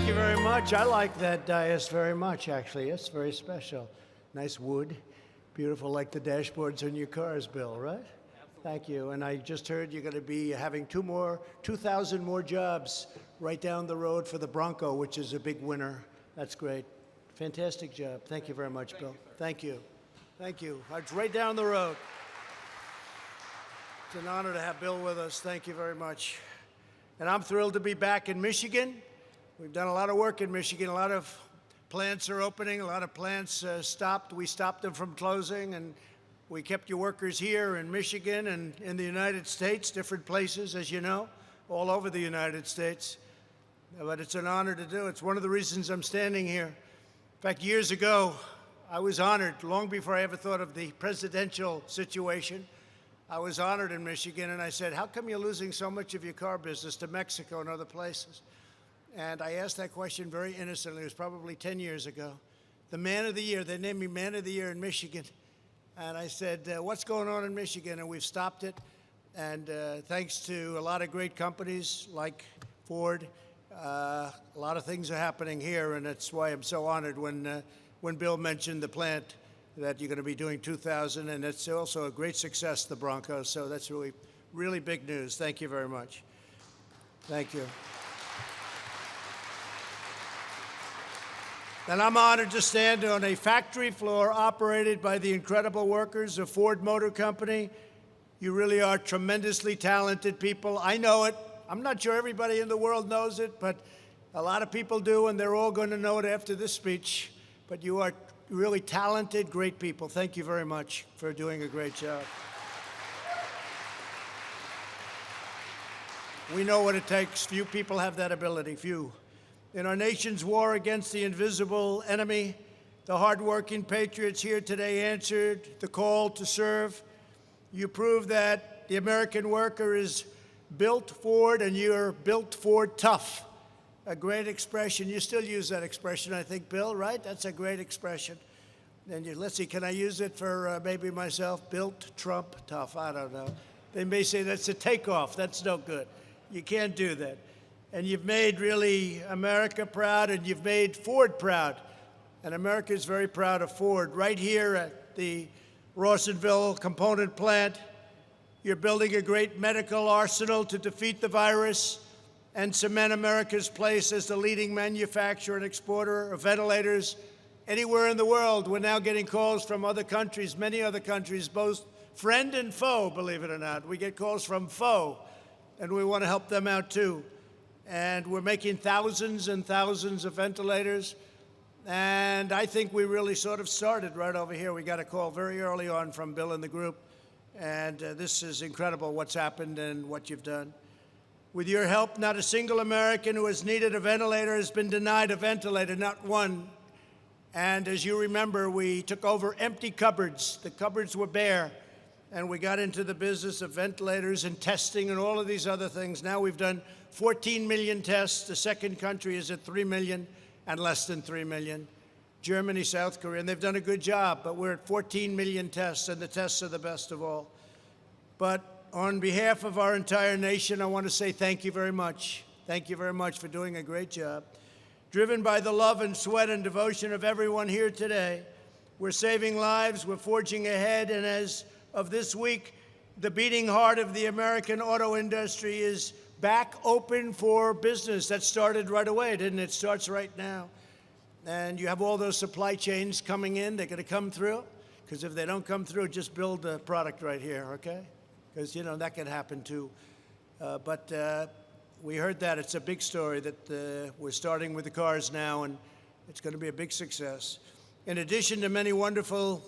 you very much. I like that dais very much, actually. It's very special. Nice wood. Beautiful, like the dashboards on your cars, Bill, right? Absolutely. Thank you. And I just heard you're going to be having 2,000 more jobs right down the road for the Bronco, which is a big winner. That's great. Fantastic job. Thank you very much, Bill. Thank you. Thank you. It's right down the road. It's an honor to have Bill with us. Thank you very much. And I'm thrilled to be back in Michigan. We've done a lot of work in Michigan. A lot of plants are opening. A lot of plants stopped. We stopped them from closing, and we kept your workers here in Michigan and in the United States, different places, as you know, all over the United States. But it's an honor to do. It's one of the reasons I'm standing here. In fact, years ago, I was honored, long before I ever thought of the presidential situation. I was honored in Michigan, and I said, how come you're losing so much of your car business to Mexico and other places? And I asked that question very innocently. It was probably 10 years ago. The Man of the Year, they named me Man of the Year in Michigan. And I said, what's going on in Michigan? And we've stopped it. And thanks to a lot of great companies like Ford, a lot of things are happening here. And that's why I'm so honored when Bill mentioned the plant that you're going to be doing 2,000. And it's also a great success, the Broncos. So that's really, really big news. Thank you very much. Thank you. And I'm honored to stand on a factory floor operated by the incredible workers of Ford Motor Company. You really are tremendously talented people. I know it. I'm not sure everybody in the world knows it, but a lot of people do, and they're all going to know it after this speech. But you are really talented, great people. Thank you very much for doing a great job. We know what it takes. Few people have that ability, few. In our nation's war against the invisible enemy, the hardworking patriots here today answered the call to serve. You proved that the American worker is built Ford, and you're built Ford tough. A great expression. You still use that expression, I think, Bill, right? That's a great expression. And let's see, can I use it for maybe myself? Built Trump tough. I don't know. They may say that's a takeoff. That's no good. You can't do that. And you've made really America proud, and you've made Ford proud. And America is very proud of Ford. Right here at the Rawsonville component plant, you're building a great medical arsenal to defeat the virus and cement America's place as the leading manufacturer and exporter of ventilators anywhere in the world. We're now getting calls from other countries, many other countries, both friend and foe, believe it or not. We get calls from foe, and we want to help them out too. And we're making thousands and thousands of ventilators. And I think we really sort of started right over here. We got a call very early on from Bill and the group. And this is incredible what's happened and what you've done. With your help, not a single American who has needed a ventilator has been denied a ventilator, not one. And as you remember, we took over empty cupboards. The cupboards were bare. And we got into the business of ventilators and testing and all of these other things. Now we've done 14 million tests. The second country is at 3 million and less than 3 million. Germany, South Korea, and they've done a good job, but we're at 14 million tests, and the tests are the best of all. But on behalf of our entire nation, I want to say thank you very much. Thank you very much for doing a great job. Driven by the love and sweat and devotion of everyone here today, we're saving lives, we're forging ahead, and as of this week, the beating heart of the American auto industry is back open for business. That started right away, didn't it? It starts right now. And you have all those supply chains coming in. They're going to come through, because if they don't come through, just build the product right here, okay? Because, you know, that can happen too. But we heard that. It's a big story that we're starting with the cars now, and it's going to be a big success. In addition to many wonderful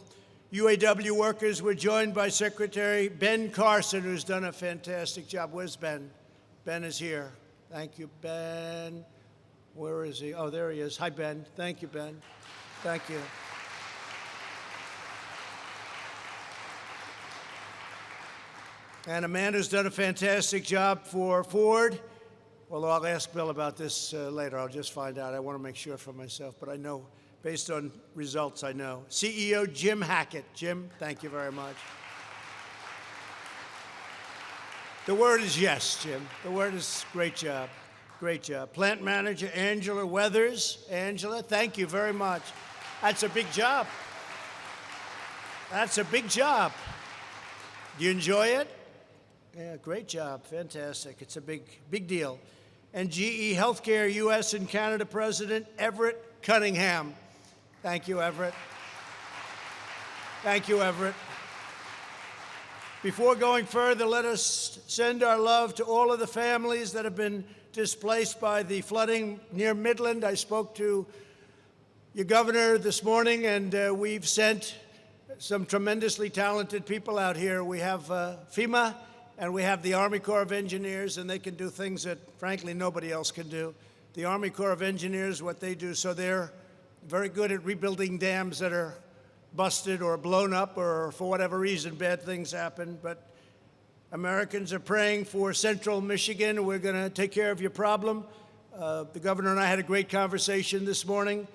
UAW workers, we're joined by Secretary Ben Carson, who's done a fantastic job. Where's Ben? Ben is here. Thank you, Ben. Where is he? Oh, there he is. Hi, Ben. Thank you, Ben. Thank you. And Amanda's done a fantastic job for Ford. Well, I'll ask Bill about this later. I'll just find out. I want to make sure for myself, but I know, based on results, I know. CEO Jim Hackett. Jim, thank you very much. The word is yes, Jim. The word is great job. Great job. Plant manager Angela Weathers. Angela, thank you very much. That's a big job. That's a big job. Do you enjoy it? Yeah, great job. Fantastic. It's a big deal. And GE Healthcare U.S. and Canada President Everett Cunningham. Thank you, Everett. Thank you, Everett. Before going further, let us send our love to all of the families that have been displaced by the flooding near Midland. I spoke to your governor this morning, and we've sent some tremendously talented people out here. We have FEMA, and we have the Army Corps of Engineers, and they can do things that, frankly, nobody else can do. The Army Corps of Engineers, what they do, so they're very good at rebuilding dams that are busted or blown up or for whatever reason bad things happen. But Americans are praying for central Michigan. We're going to take care of your problem. The governor and I had a great conversation this morning,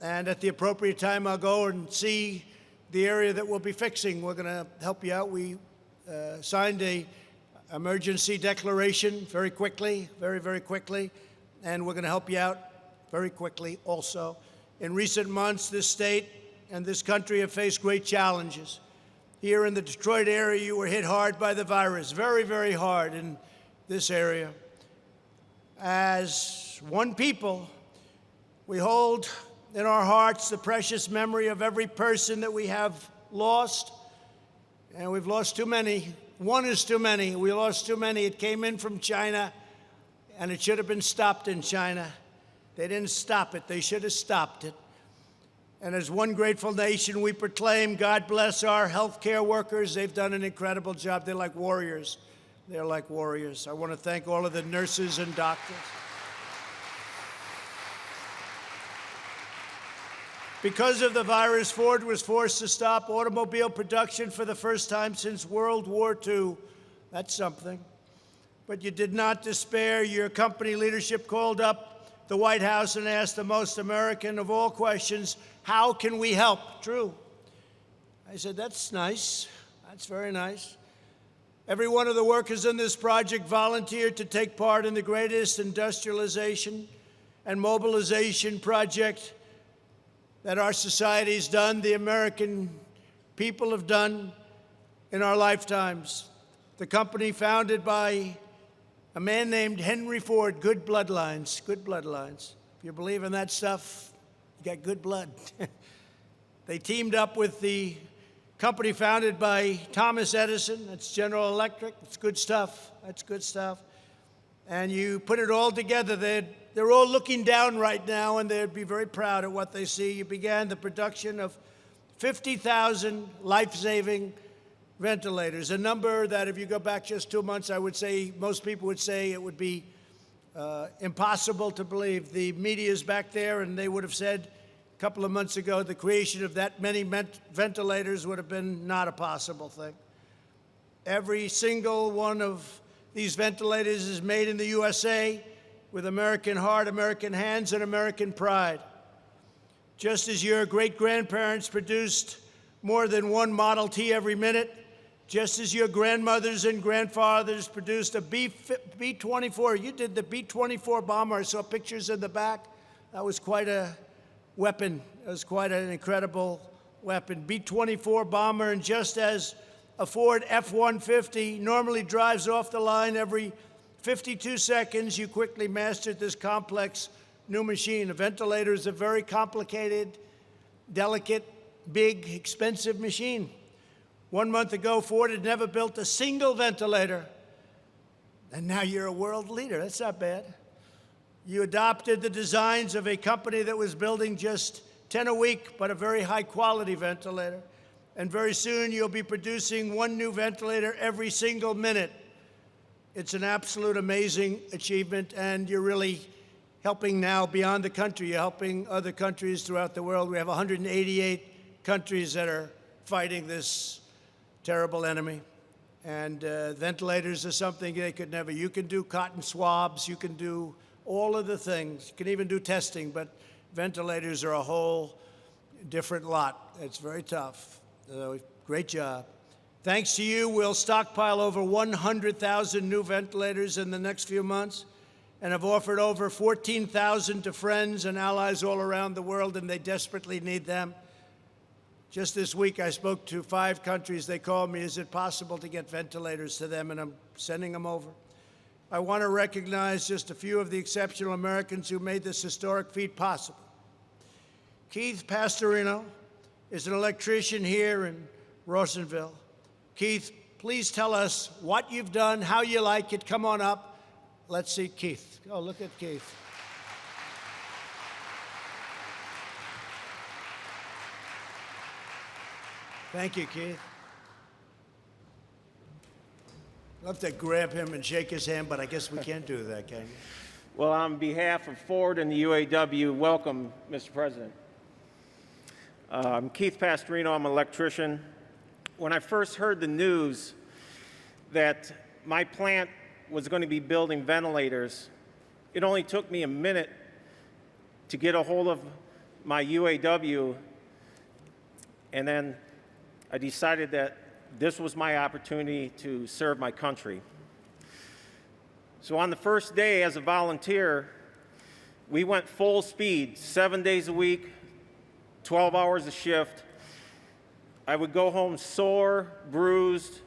and at the appropriate time I'll go and see the area that we'll be fixing. We're going to help you out. We signed a emergency declaration very quickly, very quickly, and we're going to help you out very quickly also. In recent months, this state and this country have faced great challenges. Here in the Detroit area, you were hit hard by the virus, very hard in this area. As one people, we hold in our hearts the precious memory of every person that we have lost, and we've lost too many. One is too many. We lost too many. It came in from China, and it should have been stopped in China. They didn't stop it. They should have stopped it. And as one grateful nation, we proclaim, God bless our healthcare workers. They've done an incredible job. They're like warriors. They're like warriors. I want to thank all of the nurses and doctors. Because of the virus, Ford was forced to stop automobile production for the first time since World War II. That's something. But you did not despair. Your company leadership called up the White House and asked the most American of all questions, how can we help? True. I said, that's nice. That's very nice. Every one of the workers in this project volunteered to take part in the greatest industrialization and mobilization project that our society's done, the American people have done in our lifetimes. The company founded by a man named Henry Ford, good bloodlines, good bloodlines. If you believe in that stuff, you got good blood. They teamed up with the company founded by Thomas Edison. That's General Electric. It's good stuff. That's good stuff. And you put it all together. They're all looking down right now, and they'd be very proud of what they see. You began the production of 50,000 life-saving ventilators, a number that if you go back just 2 months, I would say, most people would say it would be impossible to believe. The media's back there, and they would have said a couple of months ago the creation of that many ventilators would have been not a possible thing. Every single one of these ventilators is made in the USA with American heart, American hands, and American pride. Just as your great-grandparents produced more than one Model T every minute, just as your grandmothers and grandfathers produced a B-24. You did the B-24 bomber. I saw pictures in the back. That was quite a weapon. It was quite an incredible weapon. B-24 bomber, and just as a Ford F-150 normally drives off the line every 52 seconds, you quickly mastered this complex new machine. A ventilator is a very complicated, delicate, big, expensive machine. 1 month ago, Ford had never built a single ventilator. And now you're a world leader. That's not bad. You adopted the designs of a company that was building just 10 a week, but a very high-quality ventilator. And very soon, you'll be producing one new ventilator every single minute. It's an absolute amazing achievement, and you're really helping now beyond the country. You're helping other countries throughout the world. We have 188 countries that are fighting this terrible enemy. And ventilators are something they could never. You can do cotton swabs. You can do all of the things. You can even do testing, but ventilators are a whole different lot. It's very tough. Great job. Thanks to you, we'll stockpile over 100,000 new ventilators in the next few months. and have offered over 14,000 to friends and allies all around the world, and they desperately need them. Just this week, I spoke to 5 countries. They called me, is it possible to get ventilators to them? And I'm sending them over. I want to recognize just a few of the exceptional Americans who made this historic feat possible. Keith Pastorino is an electrician here in Rawsonville. Keith, please tell us what you've done, how you like it. Come on up. Let's see Keith. Oh, look at Keith. Thank you, Keith. I'd love to grab him and shake his hand, but I guess we can't do that, can you? Well, on behalf of Ford and the UAW, welcome, Mr. President. I'm Keith Pastorino. I'm an electrician. When I first heard the news that my plant was going to be building ventilators, it only took me a minute to get a hold of my UAW, and then I decided that this was my opportunity to serve my country. So on the first day as a volunteer, we went full speed, 7 days a week, 12 hours a shift. I would go home sore, bruised,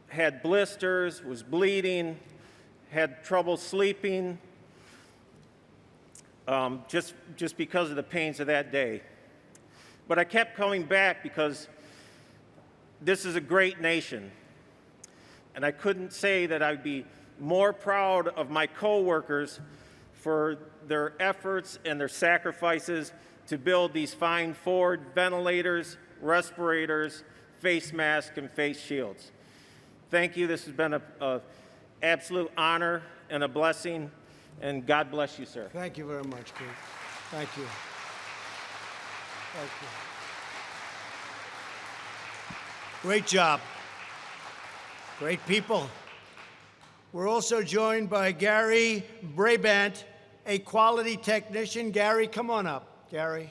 had blisters, was bleeding, had trouble sleeping, just because of the pains of that day. But I kept coming back because this is a great nation, and I couldn't say that I'd be more proud of my coworkers for their efforts and their sacrifices to build these fine Ford ventilators, respirators, face masks, and face shields. Thank you. This has been an absolute honor and a blessing, and God bless you, sir. Thank you very much, Keith. Thank you. Thank you. Great job. Great people. We're also joined by Gary Brabant, a quality technician. Gary, come on up. Gary.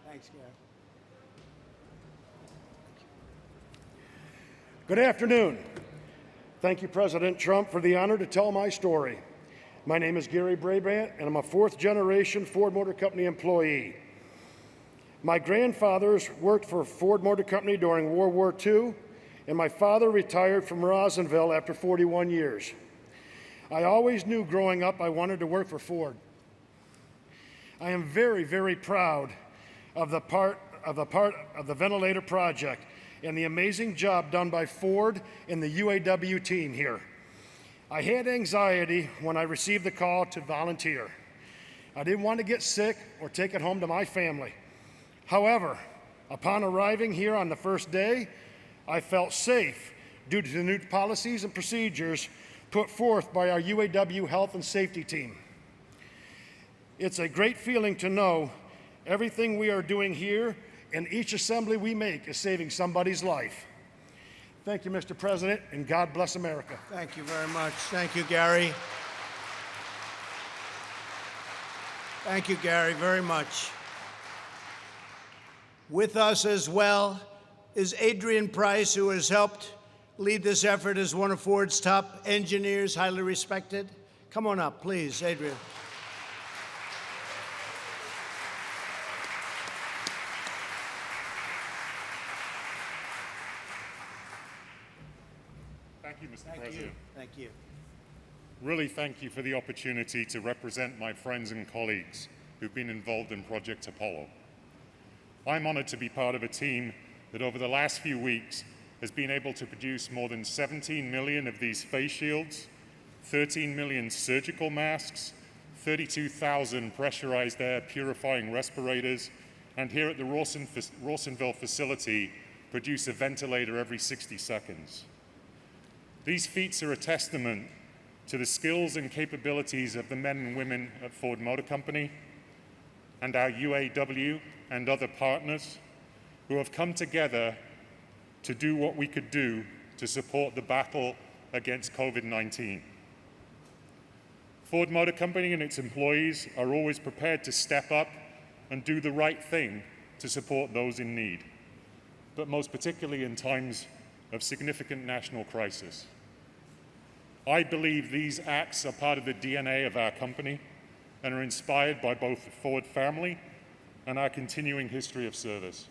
Thanks, Gary. Good afternoon. Thank you, President Trump, for the honor to tell my story. My name is Gary Brabant, and I'm a 4th-generation Ford Motor Company employee. My grandfathers worked for Ford Motor Company during World War II, and my father retired from Rawsonville after 41 years. I always knew growing up I wanted to work for Ford. I am very, very proud of the part of the ventilator project and the amazing job done by Ford and the UAW team here. I had anxiety when I received the call to volunteer. I didn't want to get sick or take it home to my family. However, upon arriving here on the first day, I felt safe due to the new policies and procedures put forth by our UAW health and safety team. It's a great feeling to know everything we are doing here and each assembly we make is saving somebody's life. Thank you, Mr. President, and God bless America. Thank you very much. Thank you, Gary. Thank you, Gary, very much. With us as well is Adrian Price, who has helped lead this effort as one of Ford's top engineers, highly respected. Come on up, please, Adrian. Thank you, Mr. President. Thank you. Really thank you for the opportunity to represent my friends and colleagues who've been involved in Project Apollo. I'm honored to be part of a team that over the last few weeks has been able to produce more than 17 million of these face shields, 13 million surgical masks, 32,000 pressurized air purifying respirators, and here at the Rawsonville facility, produce a ventilator every 60 seconds. These feats are a testament to the skills and capabilities of the men and women at Ford Motor Company and our UAW and other partners who have come together to do what we could do to support the battle against COVID-19. Ford Motor Company and its employees are always prepared to step up and do the right thing to support those in need, but most particularly in times of significant national crisis. I believe these acts are part of the DNA of our company and are inspired by both the Ford family and our continuing history of service.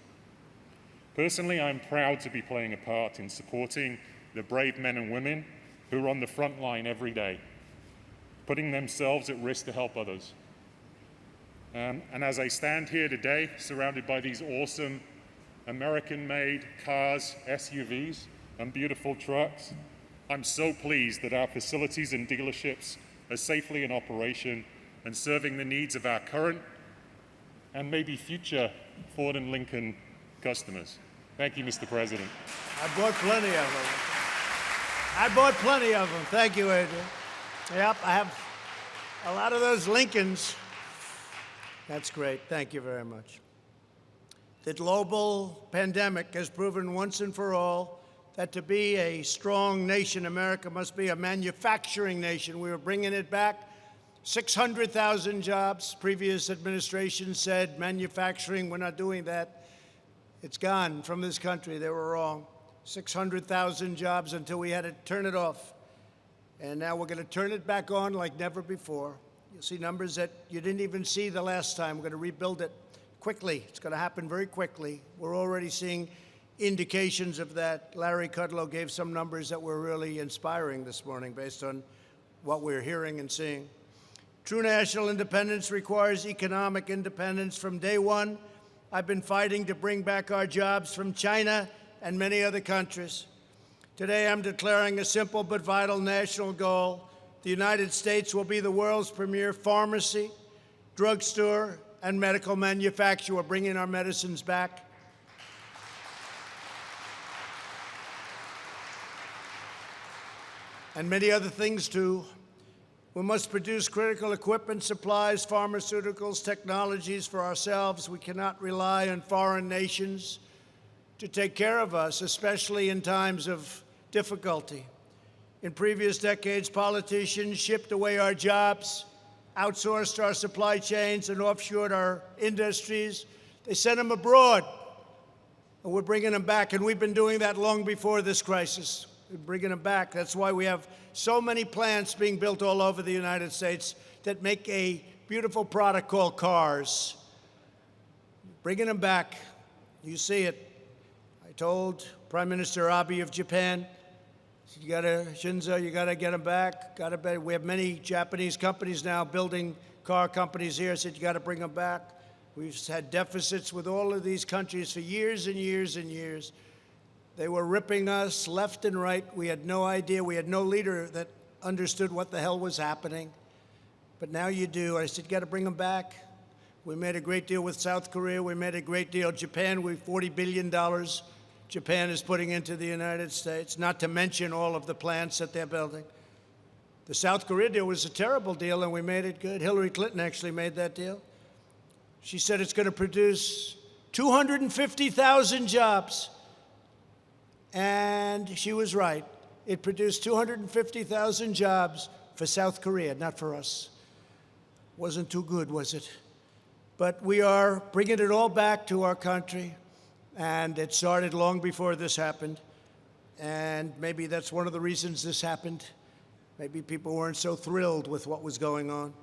Personally, I'm proud to be playing a part in supporting the brave men and women who are on the front line every day, putting themselves at risk to help others. And as I stand here today, surrounded by these awesome American-made cars, SUVs, and beautiful trucks, I'm so pleased that our facilities and dealerships are safely in operation and serving the needs of our current and maybe future Ford and Lincoln customers. Thank you, Mr. President. I bought plenty of them. Thank you, Adrian. Yep, I have a lot of those Lincolns. That's great. Thank you very much. The global pandemic has proven once and for all that to be a strong nation, America must be a manufacturing nation. We were bringing it back. 600,000 jobs. Previous administration said manufacturing, we're not doing that. It's gone from this country. They were wrong. 600,000 jobs until we had to turn it off. And now we're going to turn it back on like never before. You'll see numbers that you didn't even see the last time. We're going to rebuild it quickly. It's going to happen very quickly. We're already seeing indications of that. Larry Kudlow gave some numbers that were really inspiring this morning based on what we're hearing and seeing. True national independence requires economic independence. From day one, I've been fighting to bring back our jobs from China and many other countries. Today, I'm declaring a simple but vital national goal. The United States will be the world's premier pharmacy, drugstore, and medical manufacturer. We're bringing our medicines back. And many other things, too. We must produce critical equipment, supplies, pharmaceuticals, technologies for ourselves. We cannot rely on foreign nations to take care of us, especially in times of difficulty. In previous decades, politicians shipped away our jobs, outsourced our supply chains, and offshored our industries. They sent them abroad, and we're bringing them back, and we've been doing that long before this crisis. We're bringing them back. That's why we have so many plants being built all over the United States that make a beautiful product called cars. Bringing them back. You see it. I told Prime Minister Abe of Japan, Shinzo, you got to get them back. We have many Japanese companies now building car companies here. I said, you got to bring them back. We've had deficits with all of these countries for years and years and years. They were ripping us left and right. We had no idea. We had no leader that understood what the hell was happening. But now you do. I said, you got to bring them back. We made a great deal with South Korea. We made a great deal. Japan, $40 billion. Japan is putting into the United States, not to mention all of the plants that they're building. The South Korea deal was a terrible deal, and we made it good. Hillary Clinton actually made that deal. She said it's going to produce 250,000 jobs. And she was right. It produced 250,000 jobs for South Korea, not for us. Wasn't too good, was it? But we are bringing it all back to our country, and it started long before this happened. And maybe that's one of the reasons this happened. Maybe people weren't so thrilled with what was going on.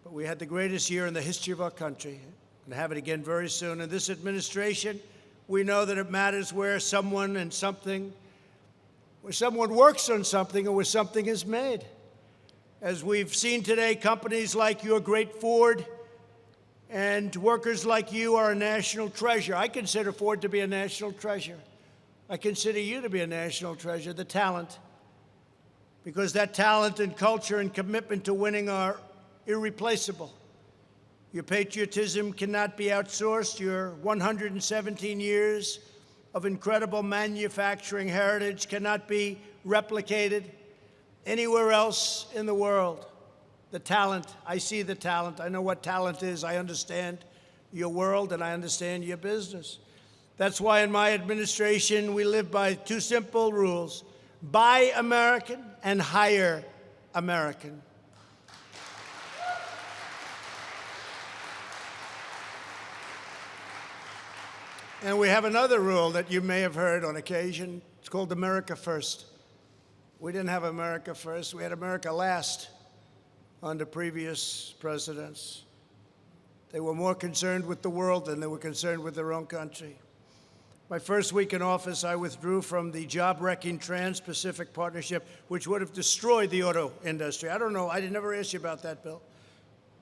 But we had the greatest year in the history of our country. We're going to have it again very soon. And this administration, we know that it matters where someone works on something or where something is made. As we've seen today, companies like your great Ford and workers like you are a national treasure. I consider Ford to be a national treasure. I consider you to be a national treasure, the talent, because that talent and culture and commitment to winning are irreplaceable. Your patriotism cannot be outsourced. Your 117 years of incredible manufacturing heritage cannot be replicated anywhere else in the world. The talent, I see the talent. I know what talent is. I understand your world and I understand your business. That's why in my administration we live by two simple rules: buy American and hire American. And we have another rule that you may have heard on occasion. It's called America First. We didn't have America first. We had America last under previous presidents. They were more concerned with the world than they were concerned with their own country. My first week in office, I withdrew from the job-wrecking Trans-Pacific Partnership, which would have destroyed the auto industry. I don't know. I never asked you about that, Bill.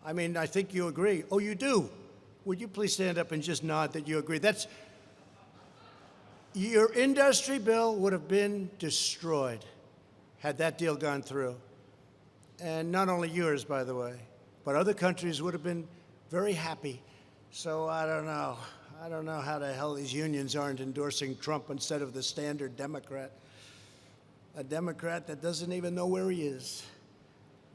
I mean, I think you agree. Oh, you do? Would you please stand up and just nod that you agree? Your industry, Bill, would have been destroyed had that deal gone through. And not only yours, by the way, but other countries would have been very happy. So I don't know. I don't know how the hell these unions aren't endorsing Trump instead of the standard Democrat. A Democrat that doesn't even know where he is.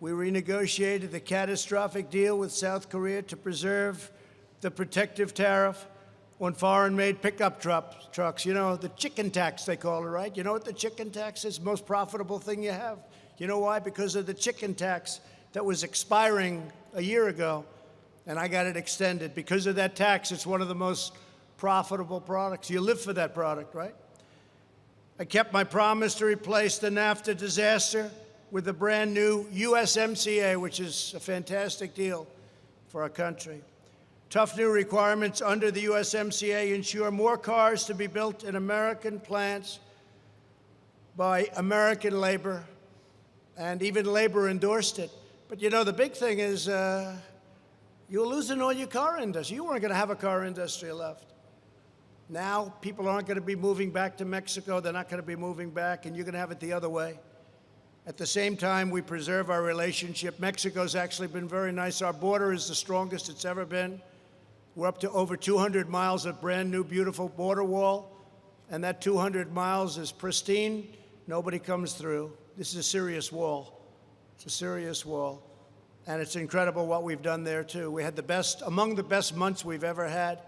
We renegotiated the catastrophic deal with South Korea to preserve the protective tariff on foreign-made pickup trucks. You know, the chicken tax, they call it, right? You know what the chicken tax is? Most profitable thing you have. You know why? Because of the chicken tax that was expiring a year ago, and I got it extended. Because of that tax, it's one of the most profitable products. You live for that product, right? I kept my promise to replace the NAFTA disaster with a brand new USMCA, which is a fantastic deal for our country. Tough new requirements under the USMCA ensure more cars to be built in American plants by American labor, and even labor endorsed it. But you know, the big thing is you're losing all your car industry. You weren't going to have a car industry left. Now, people aren't going to be moving back to Mexico. They're not going to be moving back, and you're going to have it the other way. At the same time, we preserve our relationship. Mexico's actually been very nice. Our border is the strongest it's ever been. We're up to over 200 miles of brand new, beautiful border wall, and that 200 miles is pristine. Nobody comes through. This is a serious wall. It's a serious wall. And it's incredible what we've done there, too. We had among the best months we've ever had.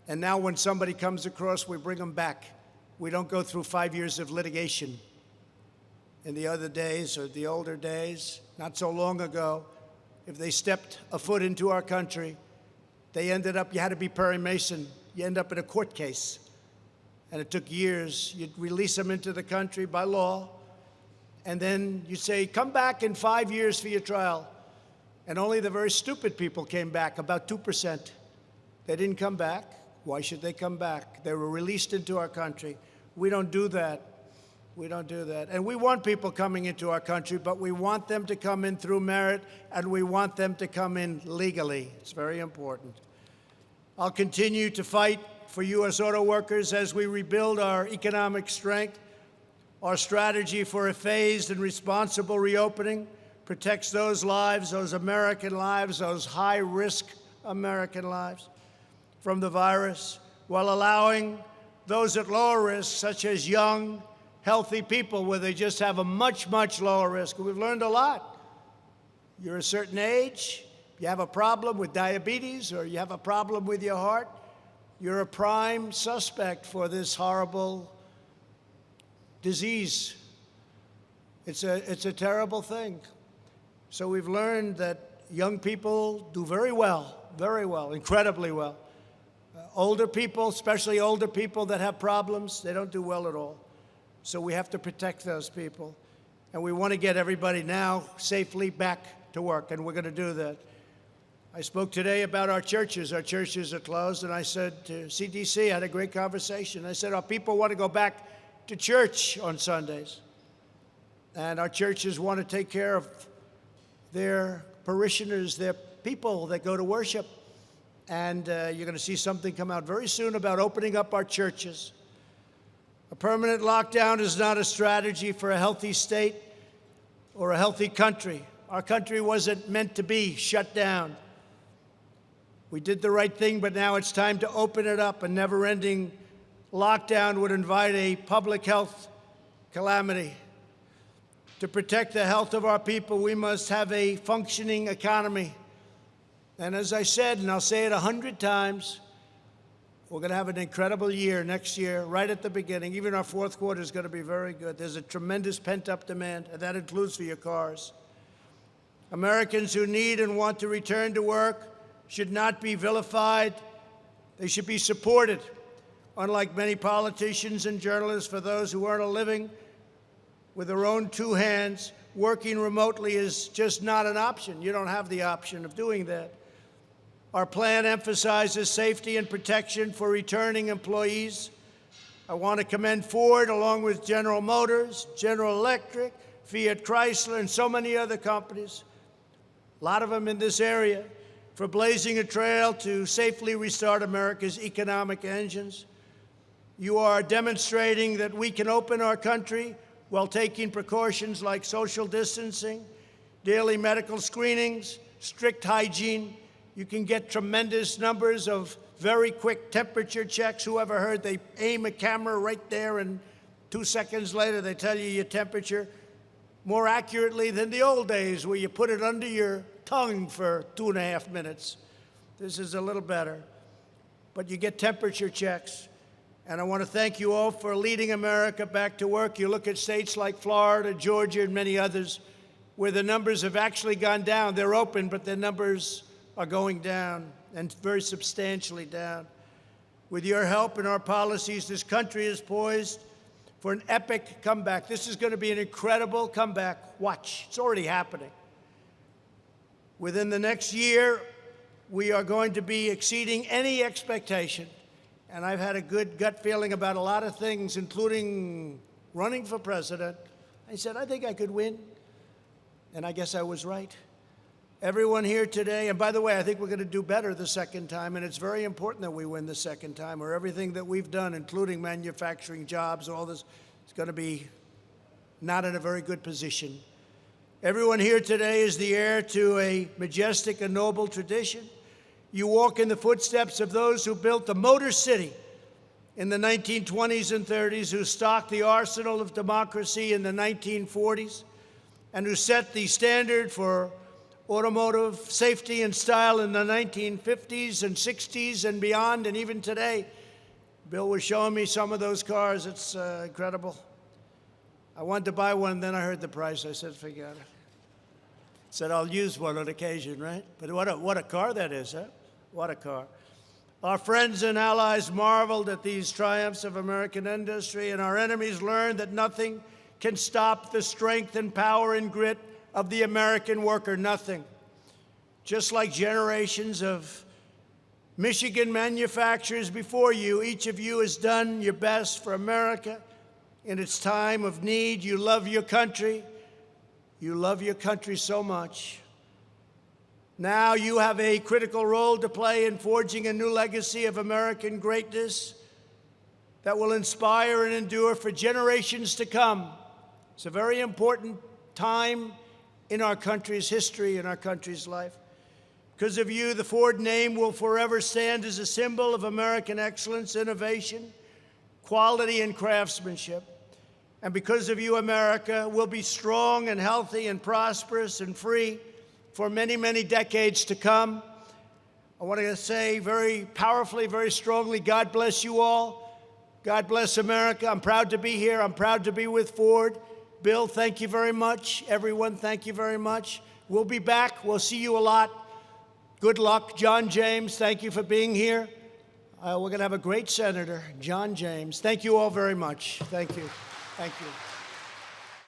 And now when somebody comes across, we bring them back. We don't go through 5 years of litigation. In the other days, or the older days, not so long ago, if they stepped a foot into our country, they ended up, you had to be Perry Mason. You end up in a court case. And it took years. You'd release them into the country by law. And then you say, come back in 5 years for your trial. And only the very stupid people came back, about 2%. They didn't come back. Why should they come back? They were released into our country. We don't do that. We don't do that. And we want people coming into our country, but we want them to come in through merit, and we want them to come in legally. It's very important. I'll continue to fight for U.S. auto workers as we rebuild our economic strength. Our strategy for a phased and responsible reopening protects those lives, those American lives, those high-risk American lives from the virus, while allowing those at lower risk, such as young, healthy people, where they just have a much, much lower risk. We've learned a lot. You're a certain age, you have a problem with diabetes, or you have a problem with your heart, you're a prime suspect for this horrible disease. It's a terrible thing. So we've learned that young people do very well, incredibly well. Older people, especially older people that have problems, they don't do well at all. So we have to protect those people. And we want to get everybody now safely back to work, and we're going to do that. I spoke today about our churches. Our churches are closed, and I said to CDC, I had a great conversation. I said, our people want to go back to church on Sundays. And our churches want to take care of their parishioners, their people that go to worship. And you're going to see something come out very soon about opening up our churches. A permanent lockdown is not a strategy for a healthy state or a healthy country. Our country wasn't meant to be shut down. We did the right thing, but now it's time to open it up. A never-ending lockdown would invite a public health calamity. To protect the health of our people, we must have a functioning economy. And as I said, and I'll say it 100 times, we're going to have an incredible year next year, right at the beginning. Even our fourth quarter is going to be very good. There's a tremendous pent-up demand, and that includes for your cars. Americans who need and want to return to work should not be vilified. They should be supported. Unlike many politicians and journalists, for those who earn a living with their own two hands, working remotely is just not an option. You don't have the option of doing that. Our plan emphasizes safety and protection for returning employees. I want to commend Ford, along with General Motors, General Electric, Fiat Chrysler, and so many other companies, a lot of them in this area, for blazing a trail to safely restart America's economic engines. You are demonstrating that we can open our country while taking precautions like social distancing, daily medical screenings, strict hygiene. You can get tremendous numbers of very quick temperature checks. Who ever heard they aim a camera right there and 2 seconds later they tell you your temperature more accurately than the old days where you put it under your tongue for 2.5 minutes. This is a little better. But you get temperature checks. And I want to thank you all for leading America back to work. You look at states like Florida, Georgia, and many others where the numbers have actually gone down. They're open, but their numbers are going down, and very substantially down. With your help and our policies, this country is poised for an epic comeback. This is going to be an incredible comeback. Watch. It's already happening. Within the next year, we are going to be exceeding any expectation. And I've had a good gut feeling about a lot of things, including running for president. I said, I think I could win. And I guess I was right. Everyone here today, and by the way, I think we're going to do better the second time, and it's very important that we win the second time, or everything that we've done, including manufacturing jobs, all this, is going to be not in a very good position. Everyone here today is the heir to a majestic and noble tradition. You walk in the footsteps of those who built the Motor City in the 1920s and 30s, who stocked the arsenal of democracy in the 1940s, and who set the standard for automotive safety and style in the 1950s and 60s and beyond, and even today. Bill was showing me some of those cars. It's incredible. I wanted to buy one, then I heard the price. I said, forget it. Said, I'll use one on occasion, right? But what a car that is, huh? What a car. Our friends and allies marveled at these triumphs of American industry, and our enemies learned that nothing can stop the strength and power and grit of the American worker, nothing. Just like generations of Michigan manufacturers before you, each of you has done your best for America in its time of need. You love your country. You love your country so much. Now you have a critical role to play in forging a new legacy of American greatness that will inspire and endure for generations to come. It's a very important time in our country's history, in our country's life. Because of you, the Ford name will forever stand as a symbol of American excellence, innovation, quality, and craftsmanship. And because of you, America will be strong and healthy and prosperous and free for many, many decades to come. I want to say very powerfully, very strongly, God bless you all. God bless America. I'm proud to be here. I'm proud to be with Ford. Bill, thank you very much. Everyone, thank you very much. We'll be back. We'll see you a lot. Good luck. John James, thank you for being here. We're going to have a great senator, John James. Thank you all very much. Thank you. Thank you.